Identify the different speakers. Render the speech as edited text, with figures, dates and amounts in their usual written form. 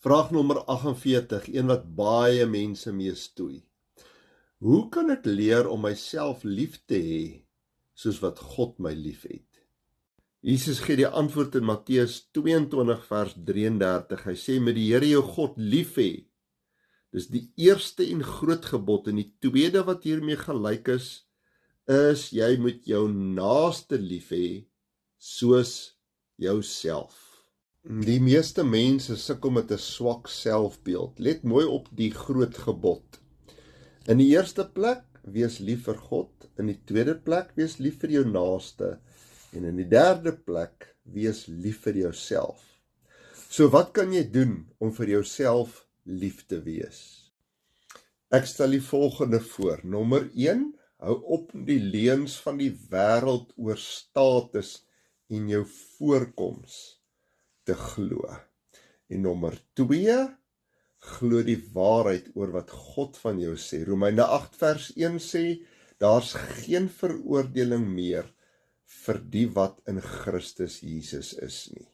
Speaker 1: Vraag nommer 48, een wat baie mense mee stoei. Hoe kan ek leer om myself lief te hê, soos wat God my lief het? Jesus gee die antwoord in Matteus 22 vers 33. Hy sê, met die Here jou God lief hê. Dis die eerste en groot gebod, en die tweede wat hiermee gelyk is jy moet jou naaste lief hê, soos jouself. Die meeste mense sukkel met 'n swak selfbeeld. Let mooi op die groot gebod. In die eerste plek, wees lief vir God. In die tweede plek, wees lief vir jou naaste. En in die derde plek, wees lief vir jouself. So wat kan jy doen om vir jouself lief te wees? Ek stel die volgende voor. Nommer 1, hou op die leuns van die wêreld oor status en jou voorkoms te glo. En nommer 2, glo die waarheid oor wat God van jou sê. Romeine 8 vers 1 sê, daar's geen veroordeling meer vir die wat in Christus Jesus is nie.